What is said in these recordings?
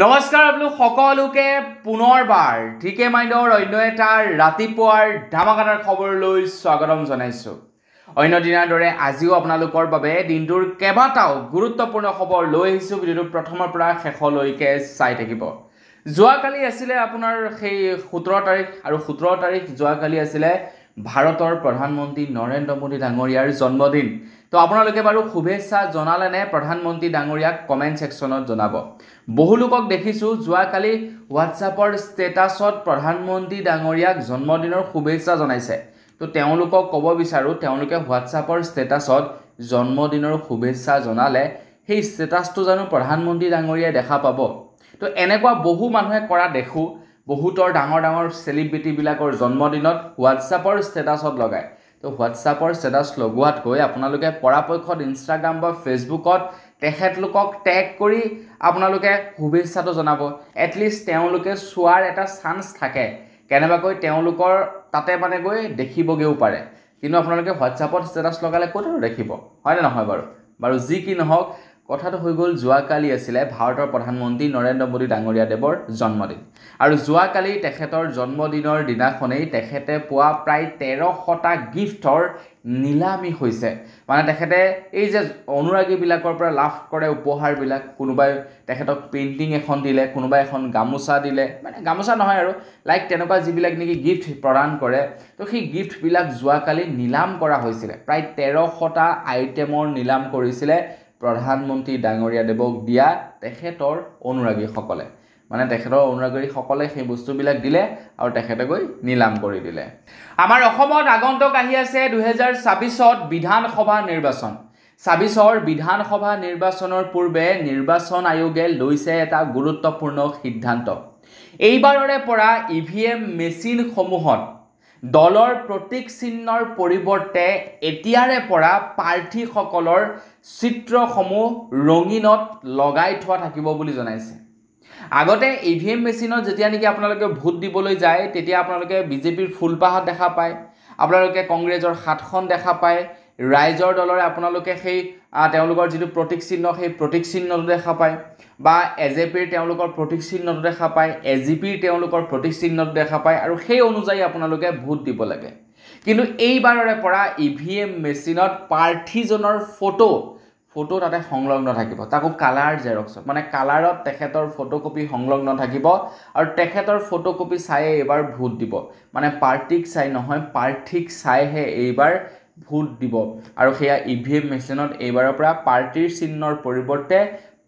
নমস্কাৰ আপোনালোক সকলোকে পুনৰবাৰ ঠিকে মাইণ্ডৰ অন্য এটা ৰাতিপুৱাৰ ধামাকাদাৰ খবৰলৈ স্বাগতম জনাইছো। অন্য দিনাৰ দৰে আজিও আপোনালোকৰ বাবে দিনটোৰ কেইবাটাও গুৰুত্বপূৰ্ণ খবৰ লৈ আহিছো। ভিডিঅ'টো প্ৰথমৰ পৰা শেষলৈকে চাই থাকিব। যোৱাকালি আছিলে আপোনাৰ সেই 17 তাৰিখ আৰু 17 তাৰিখ যোৱাকালি আছিলে ভাৰতৰ প্ৰধানমন্ত্ৰী নৰেন্দ্ৰ মোদী ডাঙৰীয়াৰ জন্মদিন। তো আপোনালোকে বাৰু শুভেচ্ছা জনালেনে প্ৰধানমন্ত্ৰী ডাঙৰীয়াক কমেণ্ট ছেকশ্যনত জনাব। বহু লোকক দেখিছোঁ যোৱাকালি হোৱাটছআপৰ ষ্টেটাছত প্ৰধানমন্ত্ৰী ডাঙৰীয়াক জন্মদিনৰ শুভেচ্ছা জনাইছে। তো তেওঁলোকক ক'ব বিচাৰোঁ তেওঁলোকে হোৱাটছআপৰ ষ্টেটাছত জন্মদিনৰ শুভেচ্ছা জনালে সেই ষ্টেটাছটো জানো প্ৰধানমন্ত্ৰী ডাঙৰীয়াই দেখা পাব। তো এনেকুৱা বহু মানুহে কৰা দেখোঁ, বহুতৰ ডাঙৰ ডাঙৰ চেলিব্ৰিটিবিলাকৰ জন্মদিনত হোৱাটছআপৰ ষ্টেটাছত লগায়। তো হোৱাটছআপৰ ষ্টেটাছ লগোৱাতকৈ আপোনালোকে পৰাপক্ষত ইনষ্টাগ্ৰাম বা ফেচবুকত তেখেতলোকক টেগ কৰি আপোনালোকে শুভেচ্ছাটো জনাব। এটলিষ্ট তেওঁলোকে চোৱাৰ এটা চান্স থাকে, কেনেবাকৈ তেওঁলোকৰ তাতে মানে গৈ দেখিবগৈও পাৰে। কিন্তু আপোনালোকে হোৱাটছআপত ষ্টেটাছ লগালে ক'ত আৰু দেখিব, হয়নে নহয় বাৰু যি কি নহওক, কথাটো হৈ গ'ল যোৱাকালি আছিলে ভাৰতৰ প্ৰধানমন্ত্ৰী নৰেন্দ্ৰ মোদী ডাঙৰীয়া দেৱৰ জন্মদিন। আৰু যোৱাকালি তেখেতৰ জন্মদিনৰ দিনাখনেই তেখেতে পোৱা প্ৰায় 1300টা গিফ্টৰ নিলামী হৈছে। মানে তেখেতে এই যে অনুৰাগীবিলাকৰ পৰা লাভ কৰে উপহাৰবিলাক, কোনোবাই তেখেতক পেইণ্টিং এখন দিলে, কোনোবাই এখন গামোচা দিলে, মানে গামোচা নহয় আৰু লাইক তেনেকুৱা যিবিলাক নেকি গিফ্ট প্ৰদান কৰে। তো সেই গিফ্টবিলাক যোৱাকালি নিলাম কৰা হৈছিলে। প্ৰায় 1300টা আইটেমৰ নিলাম কৰিছিলে প্ৰধানমন্ত্ৰী ডাঙৰীয়া দেৱক দিয়া তেখেতৰ অনুৰাগীসকলে। মানে তেখেতৰ অনুৰাগীসকলে সেই বস্তুবিলাক দিলে আৰু তেখেতে গৈ নিলাম কৰি দিলে। আমাৰ অসমত আগন্তুক আহি আছে 2026ত বিধানসভা নিৰ্বাচন। 26ৰ বিধানসভা নিৰ্বাচনৰ পূৰ্বে নিৰ্বাচন আয়োগে লৈছে এটা গুৰুত্বপূৰ্ণ সিদ্ধান্ত। এইবাৰৰে পৰা EVM মেচিনসমূহত দলৰ প্ৰতীক চিহ্নৰ পৰিৱৰ্তে এতিয়াৰে পৰা প্ৰাৰ্থীসকলৰ চিত্ৰসমূহ ৰঙিনত লগাই থোৱা থাকিব বুলি জনাইছে। আগতে EVM মেচিনত যেতিয়া নেকি আপোনালোকে ভোট দিবলৈ যায় তেতিয়া আপোনালোকে বিজেপিৰ ফুলপাহত দেখা পায়, আপোনালোকে কংগ্ৰেছৰ হাতখন দেখা পায়, ৰাইজৰ দলৰে আপোনালোকে সেই তেওঁলোকৰ যিটো প্ৰতীক চিহ্ন সেই প্ৰতীক চিহ্নটো দেখা পায়, বা AJPৰ তেওঁলোকৰ প্ৰতীক চিহ্নটো দেখা পায়, AGPৰ তেওঁলোকৰ প্ৰতীক চিহ্নটো দেখা পায়, আৰু সেই অনুযায়ী আপোনালোকে ভোট দিব লাগে। কিন্তু এইবাৰৰে পৰা EVM মেচিনত প্ৰাৰ্থীজনৰ ফটো তাতে সংলগ্ন থাকিব, তাকো কালাৰ জেৰক্সত, মানে কালাৰত তেখেতৰ ফটোকপি সংলগ্ন থাকিব আৰু তেখেতৰ ফটোকপি চায়ে এইবাৰ ভোট দিব। মানে পাৰ্টিক চাই নহয়, প্ৰাৰ্থীক চাইহে এইবাৰ ভোট দিব। আৰু সেয়া EVM মেচিনত এইবাৰৰ পৰা পাৰ্টিৰ চিহ্নৰ পৰিৱৰ্তে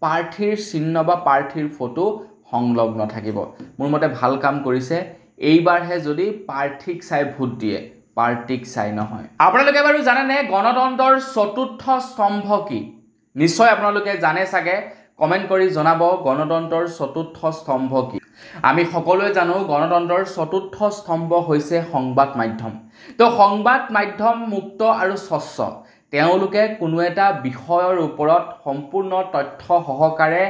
প্ৰাৰ্থীৰ চিহ্ন বা প্ৰাৰ্থীৰ ফটো সংলগ্ন থাকিব। মোৰ মতে ভাল কাম কৰিছে। এইবাৰহে যদি প্ৰাৰ্থীক চাই ভোট দিয়ে, পাৰ্টিক চাই নহয়। আপোনালোকে বাৰু জানেনে গণতন্ত্ৰৰ চতুৰ্থ স্তম্ভ কি? নিশ্চয় আপোনালোকে জানে চাগে, কমেণ্ট কৰি জনাব গণতন্ত্ৰৰ চতুৰ্থ স্তম্ভ কি। আমি সকলোৱে জানো গণতন্ত্ৰৰ চতুৰ্থ স্তম্ভ হৈছে সংবাদ মাধ্যম। তো সংবাদ মাধ্যম মুক্ত আৰু স্বচ্ছ। তেওঁলোকে কোনো এটা বিষয়ৰ ওপৰত সম্পূৰ্ণ তথ্য সহকাৰে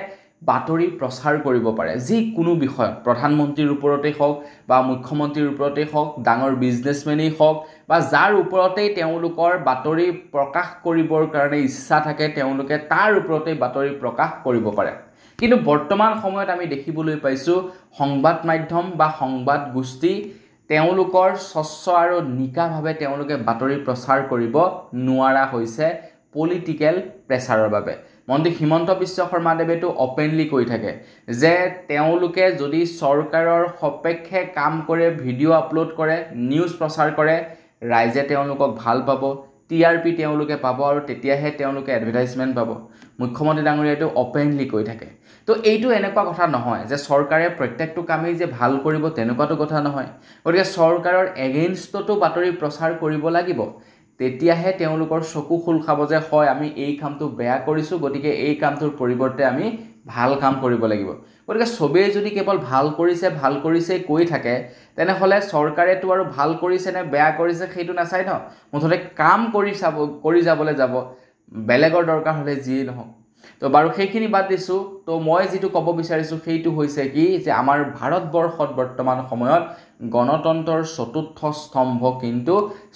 বাতৰি প্ৰচাৰ কৰিব পাৰে। যিকোনো বিষয়ত, প্ৰধানমন্ত্ৰীৰ ওপৰতেই হওক বা মুখ্যমন্ত্ৰীৰ ওপৰতেই হওক, ডাঙৰ বিজনেছমেনেই হওক বা যাৰ ওপৰতেই তেওঁলোকৰ বাতৰি প্ৰকাশ কৰিবৰ কাৰণে ইচ্ছা থাকে তেওঁলোকে তাৰ ওপৰতেই বাতৰি প্ৰকাশ কৰিব পাৰে। কিন্তু বৰ্তমান সময়ত আমি দেখিবলৈ পাইছোঁ সংবাদ মাধ্যম বা সংবাদ গোষ্ঠী তেওঁলোকৰ স্বচ্ছ আৰু নিকাভাৱে তেওঁলোকে বাতৰি প্ৰচাৰ কৰিব নোৱাৰা হৈছে পলিটিকেল প্ৰেছাৰৰ বাবে। মন্ত্ৰী হিমন্ত বিশ্ব শৰ্মাদেৱেতো অপেনলি কৈ থাকে যে তেওঁলোকে যদি চৰকাৰৰ সপক্ষে কাম কৰে, ভিডিঅ' আপলোড কৰে, নিউজ প্ৰচাৰ কৰে, ৰাইজে তেওঁলোকক ভাল পাব, TRP তেওঁলোকে পাব আৰু তেতিয়াহে তেওঁলোকে এডভাৰটাইজমেণ্ট পাব। মুখ্যমন্ত্ৰী ডাঙৰীয়াইটো অপেনলি কৈ থাকে। তো এইটো এনেকুৱা কথা নহয় যে চৰকাৰে প্ৰত্যেকটো কামেই যে ভাল কৰিব তেনেকুৱাটো কথা নহয়। গতিকে চৰকাৰৰ এগেইনষ্টতো বাতৰি প্ৰচাৰ কৰিব লাগিব, তেতিয়াহে তেওঁলোকৰ চকু খোল খাব যে হয় আমি এই কামটো বেয়া কৰিছোঁ, গতিকে এই কামটোৰ পৰিৱৰ্তে আমি ভাল কাম কৰিব লাগিব। গতিকে চবেই যদি কেৱল ভাল কৰিছে কৈ থাকে তেনেহ'লে চৰকাৰেতো আৰু ভাল কৰিছে নে বেয়া কৰিছে সেইটো নাচায় ন, মুঠতে কাম কৰি যাবলৈ যাব, বেলেগৰ দৰকাৰ হ'লে যিয়েই নহওক। তো বাৰু সেইখিনি বাদ দিছোঁ। তো মই যিটো ক'ব বিচাৰিছোঁ সেইটো হৈছে কি যে আমাৰ ভাৰতবৰ্ষত বৰ্তমান সময়ত গণতন্ত্ৰৰ চতুৰ্থ স্তম্ভ কিন্তু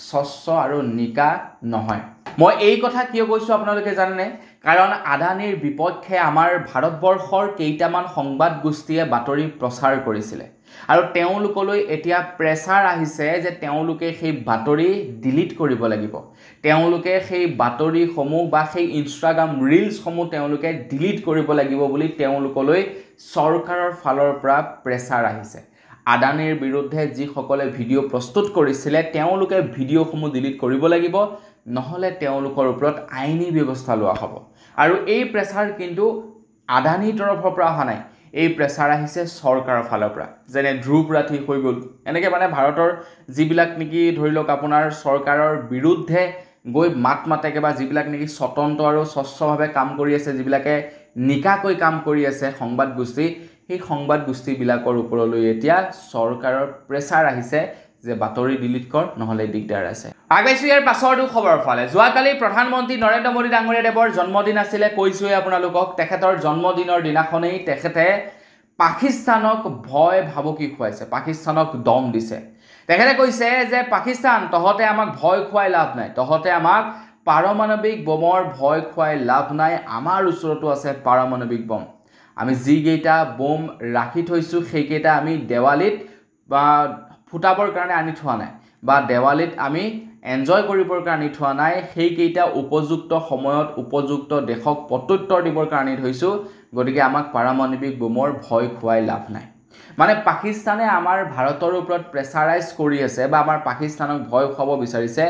স্বচ্ছ আৰু নিকা নহয়। মই এই কথা কিয় কৈছোঁ আপোনালোকে জানেনে? কাৰণ আদানীৰ বিপক্ষে আমাৰ ভাৰতবৰ্ষৰ কেইটামান সংবাদ গোষ্ঠীয়ে বাতৰি প্ৰচাৰ কৰিছিলে আৰু তেওঁলোকলৈ এতিয়া প্ৰেছাৰ আহিছে যে তেওঁলোকে সেই বাতৰি ডিলিট কৰিব লাগিব, তেওঁলোকে সেই বাতৰিসমূহ বা সেই ইনষ্টাগ্ৰাম ৰিলছসমূহ তেওঁলোকে ডিলিট কৰিব লাগিব বুলি তেওঁলোকলৈ চৰকাৰৰ ফালৰ পৰা প্ৰেছাৰ আহিছে। আদানীৰ বিৰুদ্ধে যিসকলে ভিডিঅ' প্ৰস্তুত কৰিছিলে তেওঁলোকে ভিডিঅ'সমূহ ডিলিট কৰিব লাগিব, নহ'লে তেওঁলোকৰ ওপৰত আইনী ব্যৱস্থা লোৱা হ'ব। আৰু এই প্ৰেছাৰ কিন্তু আদানীৰ তৰফৰ পৰা অহা নাই, এই প্ৰেছাৰ আহিছে চৰকাৰৰ ফালৰ পৰা। যেনে ধ্ৰুৱ ৰাঠি হৈ গ'ল, এনেকৈ মানে ভাৰতৰ যিবিলাক নেকি ধৰি লওক আপোনাৰ চৰকাৰৰ বিৰুদ্ধে গৈ মাত মাতেকে বা যিবিলাক নেকি স্বতন্ত্ৰ আৰু স্বচ্ছভাৱে কাম কৰি আছে, যিবিলাকে নিকাকৈ কাম কৰি আছে সংবাদ গোষ্ঠী, সেই সংবাদ গোষ্ঠীবিলাকৰ ওপৰলৈ এতিয়া চৰকাৰৰ প্ৰেছাৰ আহিছে যে বাতৰি ডিলিট কৰ, নহ'লে দিগদাৰ আছে। আগবাইছোঁ ইয়াৰ পাছৰটো খবৰ ফালে। যোৱাকালি প্ৰধানমন্ত্ৰী নৰেন্দ্ৰ মোদী ডাঙৰীয়াদেৱৰ জন্মদিন আছিলে, কৈছোঁৱে আপোনালোকক। তেখেতৰ জন্মদিনৰ দিনাখনেই তেখেতে পাকিস্তানক ভয় ভাবুকি খুৱাইছে, পাকিস্তানক দম দিছে। তেখেতে কৈছে যে পাকিস্তান, তহঁতে আমাক ভয় খুৱাই লাভ নাই, তহঁতে আমাক পাৰমাণৱিক বোমৰ ভয় খুৱাই লাভ নাই, আমাৰ ওচৰতো আছে পাৰমাণৱিক বোম। আমি যিকেইটা বোম ৰাখি থৈছোঁ সেইকেইটা আমি দেৱালীত বা ফুটাবৰ কাৰণে আনি থোৱা নাই, বা দেৱালীত আমি এনজয় কৰিবৰ কাৰণে আনি থোৱা নাই, সেইকেইটা উপযুক্ত সময়ত উপযুক্ত দেশক প্ৰত্যুত্তৰ দিবৰ কাৰণে থৈছোঁ, গতিকে আমাক পাৰমাণৱিক বোমৰ ভয় খুৱাই লাভ নাই। মানে পাকিস্তানে আমাৰ ভাৰতৰ ওপৰত প্ৰেছাৰাইজ কৰি আছে বা আমাৰ পাকিস্তানক ভয় খুৱাব বিচাৰিছে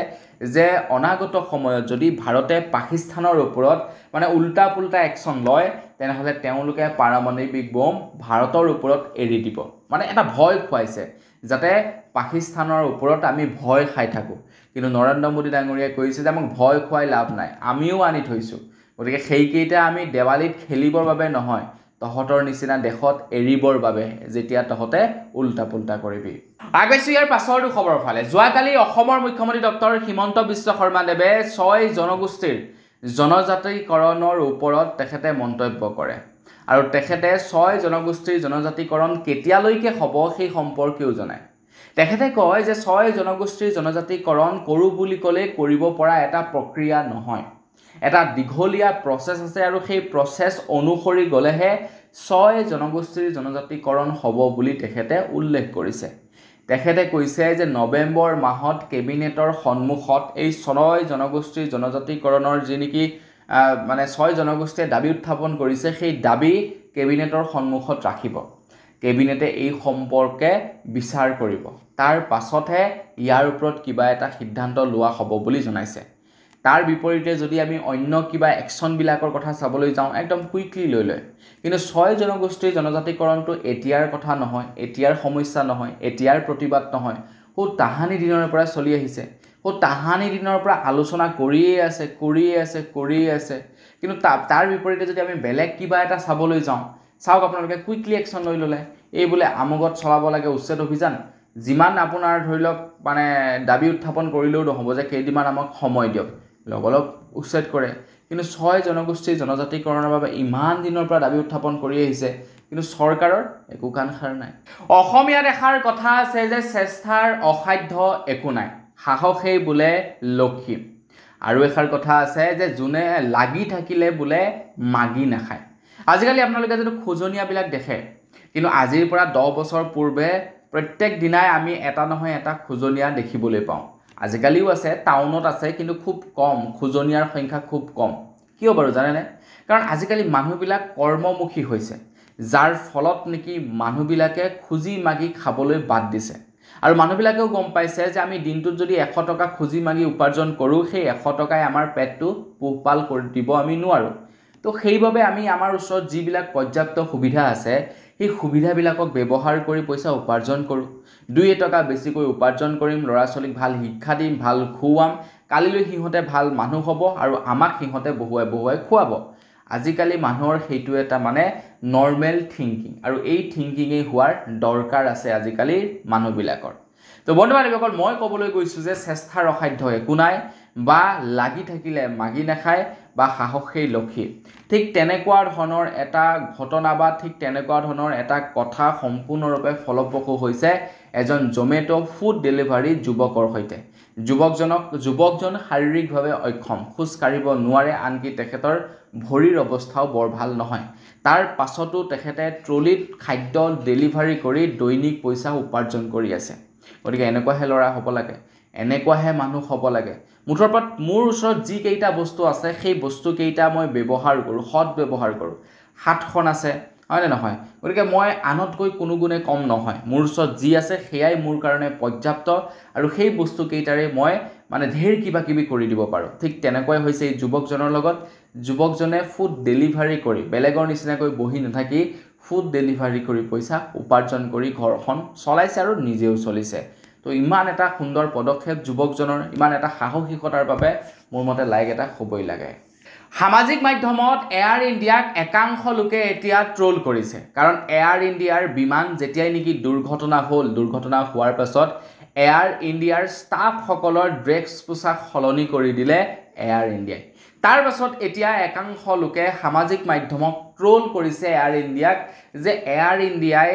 যে অনাগত সময়ত যদি ভাৰতে পাকিস্তানৰ ওপৰত মানে উল্টা পুল্টা একশ্যন লয়, তেনেহ'লে তেওঁলোকে পাৰমাণৱিক বোম ভাৰতৰ ওপৰত এৰি দিব। মানে এটা ভয় খুৱাইছে যাতে পাকিস্তানৰ ওপৰত আমি ভয় খাই থাকোঁ। কিন্তু নৰেন্দ্ৰ মোদী ডাঙৰীয়াই কৈছে যে আমাক ভয় খুৱাই লাভ নাই, আমিও আনি থৈছোঁ, গতিকে সেইকেইটা আমি দেৱালীত খেলিবৰ বাবে নহয়, তহঁতৰ নিচিনা দেশত এৰিবৰ বাবে, যেতিয়া তহঁতে উল্টা পুল্টা কৰিবি। আগবাইছোঁ ইয়াৰ পাছৰটো খবৰ ফালে। যোৱাকালি অসমৰ মুখ্যমন্ত্ৰী ডক্টৰ হিমন্ত বিশ্ব শৰ্মাদেৱে 6 জনগোষ্ঠীৰ জনজাতিকৰণৰ ওপৰত তেখেতে মন্তব্য কৰে আৰু তেখেতে 6 জনগোষ্ঠীৰ জনজাতিকৰণ কেতিয়ালৈকে হ'ব সেই সম্পৰ্কেও জনায়। তেখেতে কয় যে 6 জনগোষ্ঠীৰ জনজাতিকৰণ কৰোঁ বুলি ক'লে কৰিব পৰা এটা প্ৰক্ৰিয়া নহয়, এটা দীঘলীয়া প্ৰচেছ আছে আৰু সেই প্ৰচেছ অনুসৰি গ'লেহে 6 জনগোষ্ঠীৰ জনজাতিকৰণ হ'ব বুলি তেখেতে উল্লেখ কৰিছে। তেখেতে কৈছে যে নৱেম্বৰ মাহত কেবিনেটৰ সন্মুখত এই 6 জনগোষ্ঠীৰ জনজাতিকৰণৰ যি নেকি মানে 6 জনগোষ্ঠীয়ে দাবী উত্থাপন কৰিছে, সেই দাবী কেবিনেটৰ সন্মুখত ৰাখিব। কেবিনেটে এই সম্পৰ্কে বিচাৰ কৰিব, তাৰ পাছতহে ইয়াৰ ওপৰত কিবা এটা সিদ্ধান্ত লোৱা হ'ব বুলি জনাইছে। তাৰ বিপৰীতে যদি আমি অন্য কিবা একশ্যনবিলাকৰ কথা চাবলৈ যাওঁ, একদম কুইকলি লৈ লয়। কিন্তু 6 জনগোষ্ঠীৰ জনজাতিকৰণটো এতিয়াৰ কথা নহয়, এতিয়াৰ সমস্যা নহয়, এতিয়াৰ প্ৰতিবাদ নহয়, তাহানি দিনৰ পৰা চলি আহিছে। তাহানি দিনৰ পৰা আলোচনা কৰিয়ে আছে। কিন্তু তাৰ বিপৰীতে যদি আমি বেলেগ কিবা এটা চাবলৈ যাওঁ, চাওক আপোনালোকে কুইকলি একশ্যন লৈ ল'লে, এই বোলে আমুকত চলাব লাগে উচ্ছেদ অভিযান, যিমান আপোনাৰ ধৰি লওক মানে দাবী উত্থাপন কৰিলেও নহ'ব যে কেইদিনমান আমাক সময় দিয়ক, লগ উচ্ছেদ কৰে। কিন্তু 6 জনগোষ্ঠীৰ জনজাতিকৰণৰ বাবে ইমান দিনৰ পৰা দাবী উত্থাপন কৰি আহিছে, কিন্তু চৰকাৰৰ একো কাণ সাৰ নাই। অসমীয়াত এষাৰ কথা আছে যে চেষ্টাৰ অসাধ্য একো নাই, সাহসেই বোলে লক্ষী। আৰু এষাৰ কথা আছে যে যোনে লাগি থাকিলে বোলে মাগি নাখায়। আজিকালি আপোনালোকে যদি খোজনীয়াবিলাক দেখে, কিন্তু আজিৰ পৰা 10 বছৰ পূৰ্বে প্ৰত্যেক দিনাই আমি এটা নহয় এটা খোজনীয়া দেখিবলৈ পাওঁ। আজিকালিও আছে, টাউনত আছে, কিন্তু খুব কম, খোজনীয়াৰ সংখ্যা খুব কম। কিয় বাৰু জানেনে? কাৰণ আজিকালি মানুহবিলাক কৰ্মমুখী হৈছে, যাৰ ফলত নেকি মানুহবিলাকে খুজি মাগি খাবলৈ বাদ দিছে। আৰু মানুহবিলাকেও গম পাইছে যে আমি দিনটোত যদি 100 টকা খুজি মাগি উপাৰ্জন কৰোঁ, সেই 100 টকাই আমাৰ পেটটো পোহপাল কৰি দিব আমি নোৱাৰোঁ। তো সেইবাবে আমি আমাৰ ওচৰত যিবিলাক পৰ্যাপ্ত সুবিধা আছে, সেই সুবিধাবিলাকক ব্যৱহাৰ কৰি পইচা উপাৰ্জন কৰোঁ। 2 টকা বেছিকৈ উপাৰ্জন কৰিম, ল'ৰা ছোৱালীক ভাল শিক্ষা দিম, ভাল খুৱাম, কালিলৈ সিহঁতে ভাল মানুহ হ'ব আৰু আমাক সিহঁতে বহুৱাই খুৱাব। আজিকালি মানুহৰ সেইটো এটা মানে নৰ্মেল থিংকিং, আৰু এই থিংকিঙেই হোৱাৰ দৰকাৰ আছে আজিকালিৰ মানুহবিলাকৰ। তো বন্ধু বান্ধৱীসকল, মই ক'বলৈ গৈছোঁ যে চেষ্টাৰ অসাধ্য একো নাই, বা লাগি থাকিলে মাগি নাখায়, বা সাহসেই লক্ষী। ঠিক তেনেকুৱা ধৰণৰ এটা ঘটনা বা ঠিক তেনেকুৱা ধৰণৰ এটা কথা সম্পূৰ্ণৰূপে ফলপ্ৰসূ হৈছে এজন জমেট' ফুড ডেলিভাৰী যুৱকৰ সৈতে, যুৱকজন শাৰীৰিকভাৱে অক্ষম, খোজ কাঢ়িব নোৱাৰে, আনকি তেখেতৰ ভৰিৰ অৱস্থাও বৰ ভাল নহয়। তাৰ পাছতো তেখেতে ট্ৰলিত খাদ্য ডেলিভাৰী কৰি দৈনিক পইচা উপাৰ্জন কৰি আছে। গতিকে এনেকুৱাহে ল'ৰা হ'ব লাগে, এনেকুৱাহে মানুহ হ'ব লাগে। মুঠৰ ওপৰত মোৰ ওচৰত যিকেইটা বস্তু আছে সেই বস্তুকেইটা মই ব্যৱহাৰ কৰোঁ, সৎ ব্যৱহাৰ কৰোঁ। হাতখন আছে, হয়নে নহয়? গতিকে মই আনতকৈ কোনো গুণে কম নহয়। মোৰ ওচৰত যি আছে সেয়াই মোৰ কাৰণে পৰ্যাপ্ত, আৰু সেই বস্তুকেইটাৰে মই মানে ঢেৰ কিবা কিবি কৰি দিব পাৰোঁ। ঠিক তেনেকুৱাই হৈছে এই যুৱকজনৰ লগত। যুৱকজনে ফুড ডেলিভাৰী কৰি, বেলেগৰ নিচিনাকৈ বহি নাথাকি ফুড ডেলিভাৰী কৰি পইচা উপাৰ্জন কৰি ঘৰখন চলাইছে আৰু নিজেও চলিছে। তো ইমান এটা সুন্দৰ পদক্ষেপ যুৱকজনৰ, ইমান এটা সাহসিকতাৰ বাবে মোৰ মতে লাইক এটা হ'বই লাগে। সামাজিক মাধ্যমত এয়াৰ ইণ্ডিয়াক একাংশ লোকে এতিয়া ট্ৰল কৰিছে, কাৰণ এয়াৰ ইণ্ডিয়াৰ বিমান যেতিয়াই নেকি দুৰ্ঘটনা হ'ল, দুৰ্ঘটনা হোৱাৰ পাছত এয়াৰ ইণ্ডিয়াৰ ষ্টাফসকলৰ ড্ৰেছ পোছাক সলনি কৰি দিলে এয়াৰ ইণ্ডিয়াই। তাৰ পাছত এতিয়া একাংশ লোকে সামাজিক মাধ্যমক ট্ৰল কৰিছে এয়াৰ ইণ্ডিয়াক, যে এয়াৰ ইণ্ডিয়াই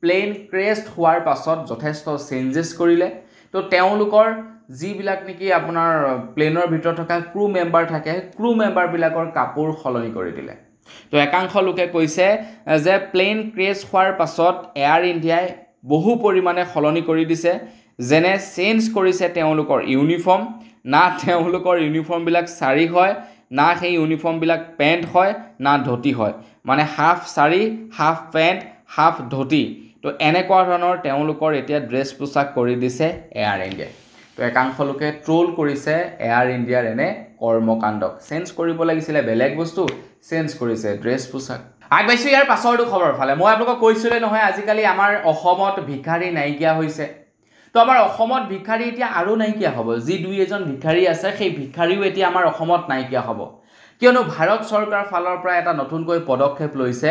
প্লেন ক্ৰেছ হোৱাৰ পাছত যথেষ্ট চেঞ্জেছ কৰিলে। তো তেওঁলোকৰ যিবিলাক নেকি আপোনাৰ প্লেনৰ ভিতৰত থকা ক্ৰু মেম্বাৰ থাকে, ক্ৰু মেম্বাৰবিলাকৰ কাপোৰ সলনি কৰি দিলে। তো একাংশ লোকে কৈছে যে প্লেন ক্ৰেছ হোৱাৰ পাছত এয়াৰ ইণ্ডিয়াই বহু পৰিমাণে সলনি কৰি দিছে, যেনে চেঞ্জ কৰিছে তেওঁলোকৰ ইউনিফৰ্ম। না তেওঁলোকৰ ইউনিফৰ্মবিলাক চাৰি হয়, না সেই ইউনিফৰ্মবিলাক পেণ্ট হয়, না ধুতি হয়। মানে হাফ চাৰি, হাফ পেণ্ট, হাফ ধুতি। তো এনেকুৱা ধৰণৰ তেওঁলোকৰ এতিয়া ড্ৰেছ পোছাক কৰি দিছে এয়াৰ ইণ্ডিয়াই। তো একাংশ লোকে ট্ৰল কৰিছে এয়াৰ ইণ্ডিয়াৰ এনে কৰ্মকাণ্ডক। চেঞ্জ কৰিব লাগিছিলে বেলেগ বস্তু, চেঞ্জ কৰিছে ড্ৰেছ পোছাক। আগবাইছোঁ ইয়াৰ পাছৰটো খবৰ ফালে। মই আপোনালোকক কৈছিলোঁ নহয়, আজিকালি আমাৰ অসমত ভিক্ষাৰী নাইকিয়া হৈছে। তো আমাৰ অসমত ভিক্ষাৰী এতিয়া আৰু নাইকিয়া হ'ব। যি দুই এজন ভিক্ষাৰী আছে, সেই ভিক্ষাৰীও এতিয়া আমাৰ অসমত নাইকিয়া হ'ব। কিয়নো ভাৰত চৰকাৰৰ ফালৰ পৰা এটা নতুনকৈ পদক্ষেপ লৈছে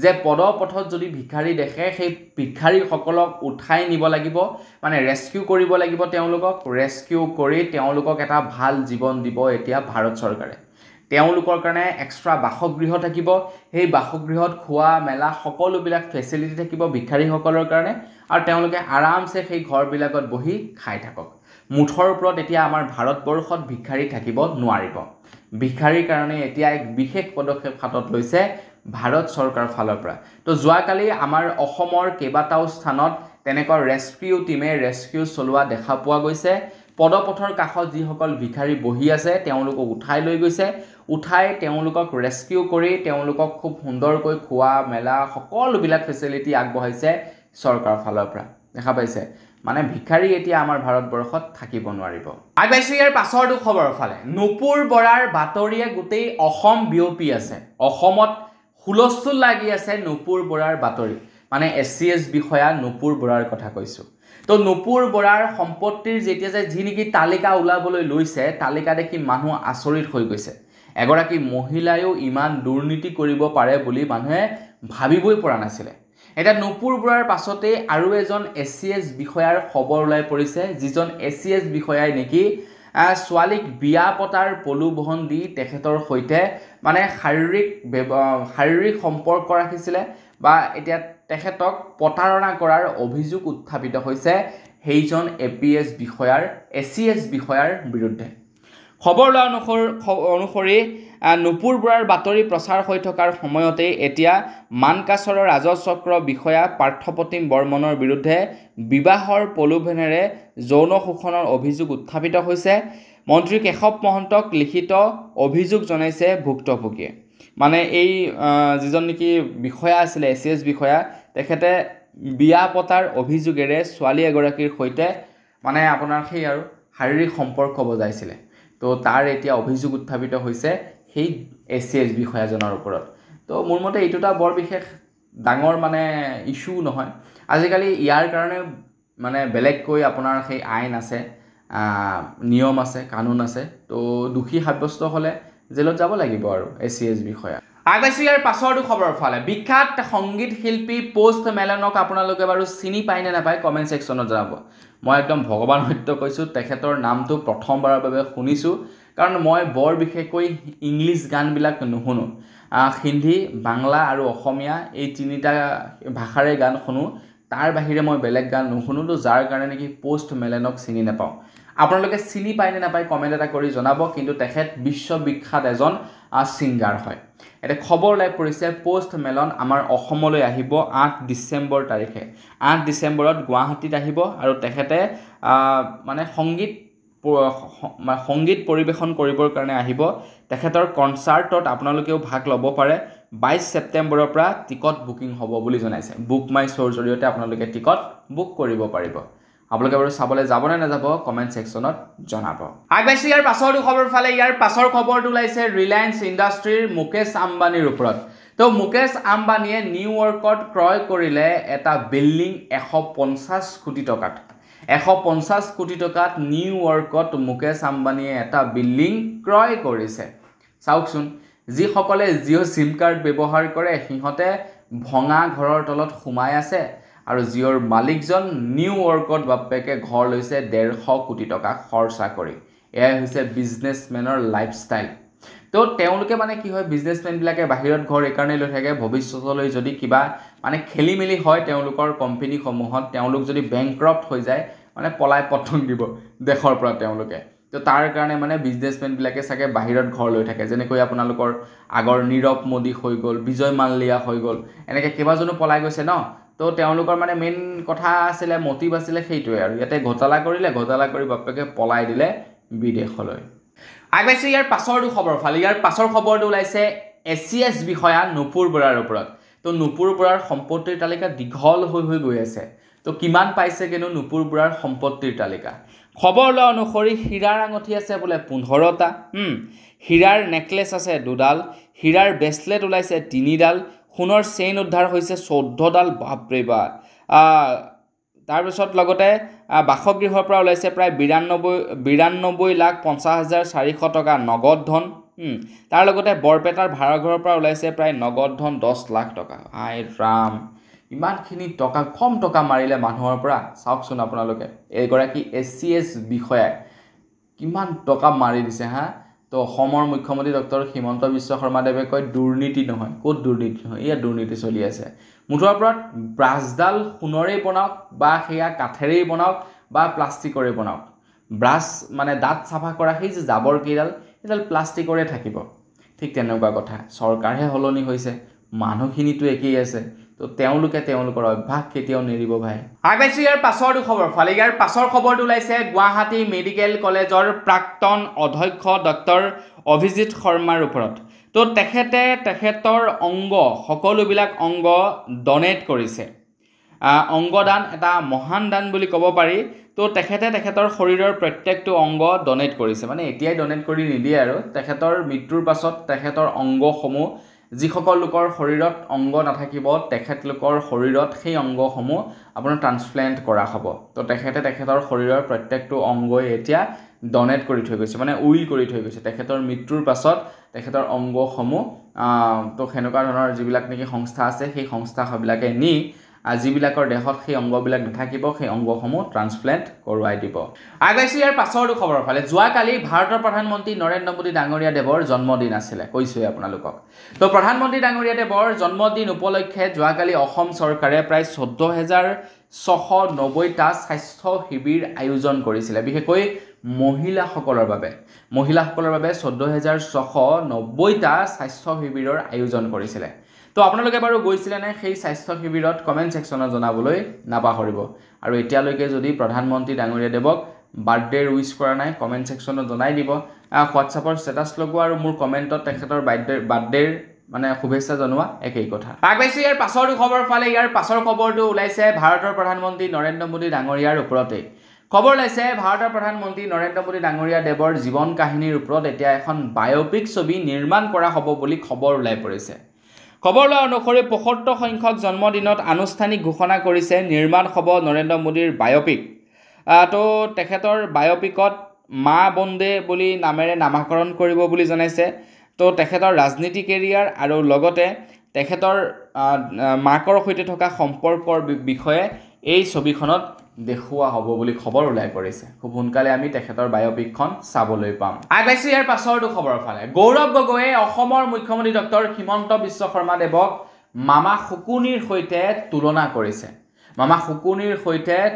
যে পদপথত যদি ভিক্ষাৰী দেখে, সেই ভিক্ষাৰীসকলক উঠাই নিব লাগিব, মানে ৰেস্কিউ কৰিব লাগিব তেওঁলোকক। ৰেস্কিউ কৰি তেওঁলোকক এটা ভাল জীৱন দিব এতিয়া ভাৰত চৰকাৰে। তেওঁলোকৰ কাৰণে এক্সট্ৰা বাসগৃহ থাকিব, সেই বাসগৃহত খোৱা মেলা সকলোবিলাক ফেচিলিটি থাকিব ভিক্ষাৰীসকলৰ কাৰণে, আৰু তেওঁলোকে আৰামছে সেই ঘৰবিলাকত বহি খাই থাকক। মুঠৰ ওপৰত এতিয়া আমাৰ ভাৰতবৰ্ষত ভিক্ষাৰী থাকিব নোৱাৰিব। ভিক্ষাৰীৰ কাৰণে এতিয়া এক বিশেষ পদক্ষেপ হাতত লৈছে ভাৰত চৰকাৰৰ ফালৰ পৰা। তো যোৱাকালি আমাৰ অসমৰ কেইবাটাও স্থানত তেনেকুৱা ৰেস্কিউ টিমে ৰেস্কিউ চলোৱা দেখা পোৱা গৈছে। পদপথৰ কাষত যিসকল ভিক্ষাৰী বহি আছে তেওঁলোকক উঠাই লৈ গৈছে, উঠাই তেওঁলোকক ৰেস্কিউ কৰি তেওঁলোকক খুব সুন্দৰকৈ খোৱা মেলা সকলোবিলাক ফেচিলিটি আগবঢ়াইছে চৰকাৰৰ ফালৰ পৰা। দেখা পাইছে, মানে ভিক্ষাৰী এতিয়া আমাৰ ভাৰতবৰ্ষত থাকিব নোৱাৰিব। আগবাইছোঁ ইয়াৰ পাছৰটো খবৰ ফালে। নুপুৰ বৰাৰ বাতৰিয়ে গোটেই অসম বিয়পি আছে। অসমত হুলস্থুল লাগি আছে নুপুৰ বৰাৰ বাতৰি, মানে SCS বিষয়া নুপুৰ বৰাৰ কথা কৈছোঁ। তো নুপুৰ বৰাৰ সম্পত্তিৰ যেতিয়া যে যি নেকি তালিকা ওলাবলৈ লৈছে, তালিকা দেখি মানুহ আচৰিত হৈ গৈছে। এগৰাকী মহিলায়ো ইমান দুৰ্নীতি কৰিব পাৰে বুলি মানুহে ভাবিবই পৰা নাছিলে। এতিয়া নুপুৰ বৰাৰ পাছতেই আৰু এজন SCS বিষয়াৰ খবৰ ওলাই পৰিছে, যিজন SCS বিষয়াই নেকি ছোৱালীক বিয়া পতাৰ প্ৰলোভন দি তেখেতৰ সৈতে মানে শাৰীৰিক সম্পৰ্ক ৰাখিছিলে, বা এতিয়া তেখেতক প্ৰতাৰণা কৰাৰ অভিযোগ উত্থাপিত হৈছে সেইজন SCS বিষয়াৰ বিৰুদ্ধে। খবৰ লোৱা অনুসৰি নুপুৰ বৰাৰ বাতৰি প্ৰচাৰ হৈ থকাৰ সময়তে এতিয়া মানকাছৰৰ ৰাজচক্ৰ বিষয়া পাৰ্থপ্ৰতিম বৰ্মনৰ বিৰুদ্ধে বিবাহৰ প্ৰলোভনেৰে যৌন শোষণৰ অভিযোগ উত্থাপিত হৈছে। মন্ত্ৰী কেশৱ মহন্তক লিখিত অভিযোগ জনাইছে ভুক্তভোগীয়ে। মানে এই যিজন নেকি বিষয়া আছিলে SCS বিষয়া, তেখেতে বিয়া পতাৰ অভিযোগেৰে ছোৱালী এগৰাকীৰ সৈতে মানে আপোনাৰ সেই আৰু শাৰীৰিক সম্পৰ্ক বজাইছিলে। তো তাৰ এতিয়া অভিযোগ উত্থাপিত হৈছে সেই SCS বিষয়াজনৰ ওপৰত। তো মোৰ মতে এইটো এটা বৰ বিশেষ ডাঙৰ মানে ইস্যু নহয়। আজিকালি ইয়াৰ কাৰণে মানে বেলেগকৈ আপোনাৰ সেই আইন আছে, নিয়ম আছে, কানুন আছে। তো দোষী সাব্যস্ত হ'লে জেলত যাব লাগিব আৰু SCS বিষয়া। আগবাইছোঁ ইয়াৰ পাছৰটো খবৰ ফালে। বিখ্যাত সংগীত শিল্পী পোষ্ট মেলনক আপোনালোকে বাৰু চিনি পায় নে নাপায় কমেণ্ট ছেকশ্যনত জনাব। মই একদম ভগৱান সত্য কৈছোঁ, তেখেতৰ নামটো প্ৰথমবাৰৰ বাবে শুনিছোঁ, কাৰণ মই বৰ বিশেষকৈ ইংলিছ গানবিলাক নুশুনো। হিন্দী, বাংলা আৰু অসমীয়া এই তিনিটা ভাষাৰে গান শুনো, তাৰ বাহিৰে মই বেলেগ গান নুশুনো। তো যাৰ কাৰণে নেকি পোষ্ট মেলনক চিনি নাপাওঁ। আপোনালোকে চিনি পায় নে নাপায় কমেণ্ট এটা কৰি জনাব কিন্তু তেখেত বিশ্ববিখ্যাত এজন ছিংগাৰ হয় এটা খবৰ ওলাই পৰিছে পোষ্ট মেলন আমাৰ অসমলৈ আহিব 8 ডিচেম্বৰ তাৰিখে 8 ডিচেম্বৰত গুৱাহাটীত আহিব আৰু তেখেতে মানে সংগীত পৰিবেশন কৰিবৰ কাৰণে আহিব তেখেতৰ কনচাৰ্টত আপোনালোকেও ভাগ ল'ব পাৰে 22 ছেপ্টেম্বৰৰ পৰা টিকট বুকিং হ'ব বুলি জনাইছে বুক মাই শ্ব'ৰ জৰিয়তে আপোনালোকে টিকট বুক কৰিব পাৰিব আপোনালোকে বাৰু চাবলৈ যাব নে নাযাব কমেণ্ট ছেকশ্যনত জনাব আগবাইছে ইয়াৰ পাছৰটো খবৰ ফালে ইয়াৰ পাছৰ খবৰটো ওলাইছে ৰিলায়েন্স ইণ্ডাষ্ট্ৰীৰ মুকেশ আম্বানীৰ ওপৰত তো মুকেশ আম্বানীয়ে নিউয়ৰ্কত ক্ৰয় কৰিলে এটা বিল্ডিং 150 কোটি টকাত 150 কোটি টকাত নিউয়ৰ্কত মুকেশ আম্বানীয়ে এটা বিল্ডিং ক্ৰয় কৰিছে চাওকচোন যিসকলে জিঅ' সিম কাৰ্ড ব্যৱহাৰ কৰে সিহঁতে ভঙা ঘৰৰ তলত সোমাই আছে আৰু জিঅ'ৰ মালিকজন নিউয়ৰ্কত বাপেকে ঘৰ লৈছে 150 কোটি টকা খৰচা কৰি এয়া হৈছে বিজনেছমেনৰ লাইফষ্টাইল তো তেওঁলোকে মানে কি হয় বিজনেছমেনবিলাকে বাহিৰত ঘৰ এইকাৰণে লৈ থাকে ভৱিষ্যতলৈ যদি কিবা মানে খেলি মেলি হয় তেওঁলোকৰ কোম্পানীসমূহত তেওঁলোক যদি বেংক্ৰাপ্ট হৈ যায় মানে পলাই পতন দিব দেশৰ পৰা তেওঁলোকে তো তাৰ কাৰণে মানে বিজনেছমেনবিলাকে চাগে বাহিৰত ঘৰ লৈ থাকে যেনেকৈ আপোনালোকৰ আগৰ নীৰৱ মোদী হৈ গ'ল বিজয় মাল্লিয়া হৈ গ'ল এনেকৈ কেইবাজনো পলাই গৈছে ন তো তেওঁলোকৰ মানে মেইন কথা আছিলে মটিভ আছিলে সেইটোৱে আৰু ইয়াতে ঘোটালা কৰি বাপেকে পলাই দিলে বিদেশলৈ আগবাইছে ইয়াৰ পাছৰটো খবৰ ফালে ইয়াৰ পাছৰ খবৰটো ওলাইছে এছিএছ বিষয়া নুপুৰ বৰাৰ ওপৰত তো নুপুৰ বৰাৰ সম্পত্তিৰ তালিকা দীঘল হৈ গৈ আছে তো কিমান পাইছে কিন্তু নুপুৰ বৰাৰ সম্পত্তিৰ তালিকা খবৰ লোৱা অনুসৰি হীৰাৰ আঙঠি আছে বোলে 15টা হীৰাৰ নেকলেছ আছে 2ডাল হীৰাৰ ব্ৰেচলেট ওলাইছে 3ডাল সোণৰ চেইন উদ্ধাৰ হৈছে 14ডাল বাপৰে বাপ তাৰপিছত লগতে বাসগৃহৰ পৰা ওলাইছে প্ৰায় 92,50,400 টকা নগদ ধন তাৰ লগতে বৰপেটাৰ ভাড়াঘৰৰ পৰা ওলাইছে প্ৰায় নগদ ধন 10 লাখ টকা আই ৰাম ইমানখিনি টকা কম টকা মাৰিলে মানুহৰ পৰা চাওকচোন আপোনালোকে এগৰাকী এছিএছ বিষয়াই কিমান টকা মাৰি দিছে হা তো অসমৰ মুখ্যমন্ত্ৰী ডক্টৰ হিমন্ত বিশ্ব শৰ্মাদেৱে কয় দুৰ্নীতি নহয় ক'ত দুৰ্নীতি নহয় এয়া দুৰ্নীতি চলি আছে মুঠৰ ওপৰত ব্ৰাছডাল সোণৰেই বনাওক বা সেয়া কাঠেৰেই বনাওক বা প্লাষ্টিকৰে বনাওক ব্ৰাছ মানে দাঁত চাফা কৰা সেই যে জাবৰ কেইডাল সেইডাল প্লাষ্টিকৰে থাকিব ঠিক তেনেকুৱা কথা চৰকাৰহে সলনি হৈছে মানুহখিনিতো একেই আছে তো তেওঁলোকৰ অভ্যাস কেতিয়াও নেৰিব ভাই আগবাইছে ইয়াৰ পাছৰটো খবৰ ফালে ইয়াৰ পাছৰ খবৰটো ওলাইছে গুৱাহাটী মেডিকেল কলেজৰ প্ৰাক্তন অধ্যক্ষ ডক্টৰ অভিজিত শৰ্মাৰ ওপৰত তো তেখেতৰ অংগ সকলোবিলাক অংগ ডনেট কৰিছে অংগদান এটা মহান দান বুলি ক'ব পাৰি তো তেখেতৰ শৰীৰৰ প্ৰত্যেকটো অংগ ডনেট কৰিছে মানে এতিয়াই ডনেট কৰি নিদিয়ে আৰু তেখেতৰ মৃত্যুৰ পাছত তেখেতৰ অংগসমূহ যিসকল লোকৰ শৰীৰত অংগ নাথাকিব তেখেতলোকৰ শৰীৰত সেই অংগসমূহ আপোনাৰ ট্ৰান্সপ্লেণ্ট কৰা হ'ব তো তেখেতৰ শৰীৰৰ প্ৰত্যেকটো অংগই এতিয়া ডনেট কৰি থৈ গৈছে মানে উইল কৰি থৈ গৈছে তেখেতৰ মৃত্যুৰ পাছত তেখেতৰ অংগসমূহ তো সেনেকুৱা ধৰণৰ যিবিলাক নেকি সংস্থা আছে সেই সংস্থাবিলাকে নি যিবিলাকৰ দেহত সেই অংগবিলাক নাথাকিব সেই অংগসমূহ ট্ৰান্সপ্লেণ্ট কৰোৱাই দিব আগবাইছে ইয়াৰ পাছৰটো খবৰ ফালে যোৱাকালি ভাৰতৰ প্ৰধানমন্ত্ৰী নৰেন্দ্ৰ মোদী ডাঙৰীয়া দেৱৰ জন্মদিন আছিলে কৈছোৱে আপোনালোকক তো প্ৰধানমন্ত্ৰী ডাঙৰীয়া দেৱৰ জন্মদিন উপলক্ষে যোৱাকালি অসম চৰকাৰে প্ৰায় 14,690টা স্বাস্থ্য শিবিৰ আয়োজন কৰিছিলে বিশেষকৈ মহিলাসকলৰ বাবে 14,690টা স্বাস্থ্য শিবিৰৰ আয়োজন কৰিছিলে তো আপোনালোকে বাৰু গৈছিলে নে সেই স্বাস্থ্য শিবিৰত কমেণ্ট ছেকশ্যনত জনাবলৈ নাপাহৰিব আৰু এতিয়ালৈকে যদি প্ৰধানমন্ত্ৰী ডাঙৰীয়া দেৱক বাৰ্থডে উইচ কৰা নাই কমেণ্ট ছেকশ্যনত জনাই দিব হোৱাটছআপৰ ষ্টেটাছ লগোৱা আৰু মোৰ কমেণ্টত তেখেতৰ বাৰ্থডেৰ মানে শুভেচ্ছা জনোৱা একেই কথা আগবাইছে ইয়াৰ পাছৰটো খবৰ ফালে ইয়াৰ পাছৰ খবৰটো ওলাইছে ভাৰতৰ প্ৰধানমন্ত্ৰী নৰেন্দ্ৰ মোদী ডাঙৰীয়াৰ ওপৰতে খবৰ ওলাইছে ভাৰতৰ প্ৰধানমন্ত্ৰী নৰেন্দ্ৰ মোদী ডাঙৰীয়া দেৱৰ জীৱন কাহিনীৰ ওপৰত এতিয়া এখন বায়োপিক ছবি নিৰ্মাণ কৰা হ'ব বুলি খবৰ ওলাই পৰিছে খবৰ লোৱা অনুসৰি ৭৫ সংখ্যক জন্মদিনত আনুষ্ঠানিক ঘোষণা কৰিছে নিৰ্মাণ হ'ব নৰেন্দ্ৰ মোদীৰ বায়োপিক তো তেখেতৰ বায়োপিকত মা বন্দে বুলি নামেৰে নামাকৰণ কৰিব বুলি জনাইছে তো তেখেতৰ ৰাজনীতি কেৰিয়াৰ আৰু লগতে তেখেতৰ মাকৰ সৈতে থকা সম্পৰ্কৰ বিষয়ে এই ছবিখনত দেখুওৱা হ'ব বুলি খবৰ ওলাই পৰিছে খুব সোনকালে আমি তেখেতৰ বায়োপিকখন চাবলৈ পাম আগবাইছে ইয়াৰ পাছৰটো খবৰ ফালে গৌৰৱ গগৈয়ে অসমৰ মুখ্যমন্ত্ৰী ডক্টৰ হিমন্ত বিশ্ব শৰ্মাদেৱক মামা শুকুনিৰ সৈতে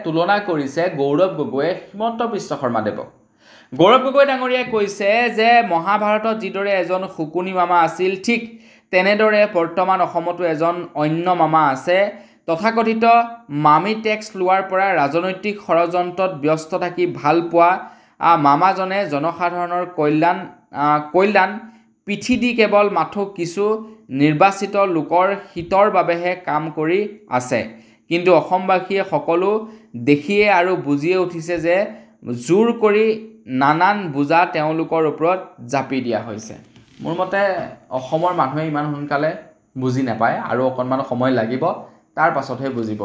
তুলনা কৰিছে গৌৰৱ গগৈয়ে হিমন্ত বিশ্ব শৰ্মাদেৱক গৌৰৱ গগৈ ডাঙৰীয়াই কৈছে যে মহাভাৰতত যিদৰে এজন শুকুনি মামা আছিল ঠিক তেনেদৰে বৰ্তমান অসমতো এজন অন্য মামা আছে। তথাকথিত মামি টেক্স লোৱাৰ পৰা ৰাজনৈতিক ষড়যন্ত্ৰত ব্যস্ত থাকি ভাল পোৱা মামাজনে জনসাধাৰণৰ কল্যাণ পিঠি দি কেৱল মাথো কিছু নিৰ্বাচিত লোকৰ হিতৰ বাবেহে কাম কৰি আছে। কিন্তু অসমবাসীয়ে সকলো দেখিয়ে আৰু বুজিয়ে উঠিছে যে জোৰ কৰি নানান বোজা তেওঁলোকৰ ওপৰত জাপি দিয়া হৈছে। মোৰ মতে অসমৰ মানুহে ইমান সোনকালে বুজি নাপায় আৰু অকণমান সময় লাগিব, তাৰ পাছতহে বুজিব।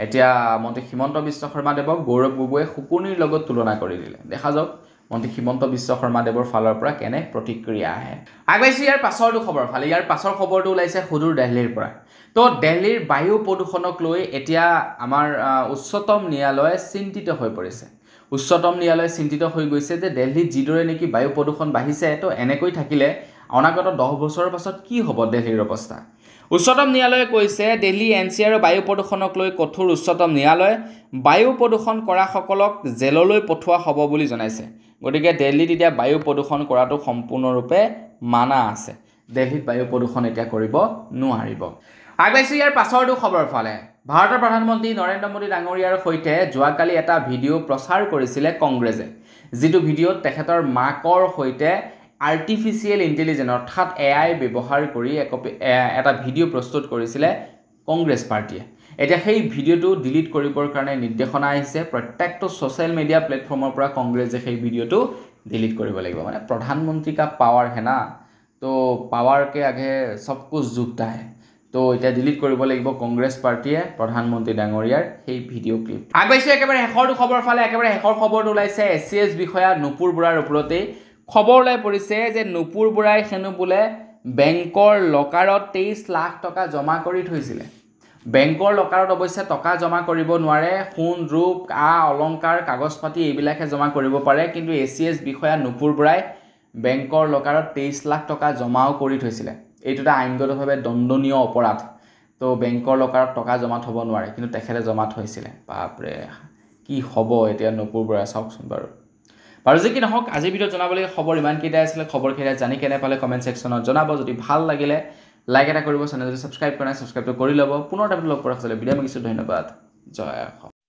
এতিয়া মন্ত্ৰী হিমন্ত বিশ্ব শৰ্মাদেৱক গৌৰৱ গগৈয়ে শুকুনিৰ লগত তুলনা কৰি দিলে। দেখা যাওক মন্ত্ৰী হিমন্ত বিশ্ব শৰ্মাদেৱৰ ফালৰ পৰা কেনে প্ৰতিক্ৰিয়া আহে। আগবাইছোঁ ইয়াৰ পাছৰটো খবৰ ফালে। ইয়াৰ পাছৰ খবৰটো ওলাইছে সুদূৰ দিল্লীৰ পৰা। তো দিল্লীৰ বায়ু প্ৰদূষণক লৈ এতিয়া আমাৰ উচ্চতম ন্যায়ালয়ে চিন্তিত হৈ পৰিছে। উচ্চতম ন্যায়ালয়ে চিন্তিত হৈ গৈছে যে দিল্লীত যিদৰে নেকি বায়ু প্ৰদূষণ বাঢ়িছে, তো এনেকৈ থাকিলে অনাগত 10 বছৰৰ পাছত কি হ'ব দিল্লীৰ অৱস্থা। উচ্চতম ন্যায়ালয়ে কৈছে দিল্লী NCR বায়ু প্ৰদূষণক লৈ কঠোৰ উচ্চতম ন্যায়ালয়, বায়ু প্ৰদূষণ কৰাসকলক জেললৈ পঠোৱা হ'ব বুলি জনাইছে। গতিকে দিল্লীত এতিয়া বায়ু প্ৰদূষণ কৰাটো সম্পূৰ্ণৰূপে মানা আছে। দিল্লীত বায়ু প্ৰদূষণ এতিয়া কৰিব নোৱাৰিব। আগবাইছোঁ ইয়াৰ পাছৰটো খবৰ ফালে। ভাৰতৰ প্ৰধানমন্ত্ৰী নৰেন্দ্ৰ মোদী ডাঙৰীয়াৰ সৈতে যোৱাকালি এটা ভিডিঅ' প্ৰচাৰ কৰিছিলে কংগ্ৰেছে, যিটো ভিডিঅ'ত তেখেতৰ মাকৰ সৈতে আৰ্টিফিচিয়েল ইণ্টেলিজেন্স অৰ্থাৎ AI ব্যৱহাৰ কৰি এটা ভিডিঅ' প্ৰস্তুত কৰিছিলে কংগ্ৰেছ পাৰ্টীয়ে। এতিয়া সেই ভিডিঅ'টো ডিলিট কৰিবৰ কাৰণে নিৰ্দেশনা আহিছে। প্ৰত্যেকটো ছ'চিয়েল মিডিয়া প্লেটফৰ্মৰ পৰা কংগ্ৰেছে সেই ভিডিঅ'টো ডিলিট কৰিব লাগিব। মানে প্ৰধানমন্ত্ৰী কা পাৱাৰ হে না, তো পাৱাৰ কে আগে সব কুছ ঝুকতা হে। তো এতিয়া ডিলিট কৰিব লাগিব কংগ্ৰেছ পাৰ্টীয়ে প্ৰধানমন্ত্ৰী ডাঙৰীয়াৰ সেই ভিডিঅ' ক্লিপ। আগবাইছোঁ একেবাৰে শেষৰটো খবৰ ফালে। একেবাৰে শেষৰ খবৰটো ওলাইছে SCS বিষয়া নুপুৰ বৰাৰ ওপৰতেই। খবৰ ওলাই পৰিছে যে নুপুৰ বৰাই হেনো বোলে বেংকৰ লকাৰত 23 লাখ টকা জমা কৰি থৈছিলে। বেংকৰ লকাৰত অৱশ্যে টকা জমা কৰিব নোৱাৰে, সোণ ৰূপ অলংকাৰ কাগজ পাতি এইবিলাকহে জমা কৰিব পাৰে। কিন্তু SCS বিষয়া নুপুৰ বৰাই বেংকৰ লকাৰত 23 লাখ টকা জমাও কৰি থৈছিলে। এইটো এটা আইনগতভাৱে দণ্ডনীয় অপৰাধ। তো বেংকৰ লকাৰত টকা জমা থ'ব নোৱাৰে, কিন্তু তেখেতে জমা থৈছিলে। বাপৰে কি হ'ব এতিয়া নুপুৰ বৰাই, চাওকচোন বাৰু। যি কি নহওক আজিৰ ভিডিঅ'ত জনাবলৈ খবৰ ইমানকেইটাই আছিলে। খবৰকেইটা জানি কেনে পালে কমেণ্ট ছেকশ্যনত জনাব। যদি ভাল লাগিলে লাইক এটা কৰিব, চেনেল যদি ছাবস্ক্ৰাইব কৰা নাই ছাবস্ক্ৰাইবটো কৰি ল'ব। পুনৰ এটা লগ পোৱাৰ পিছলৈ বিদায় মাগিছোঁ। ধন্যবাদ। জয় অসম।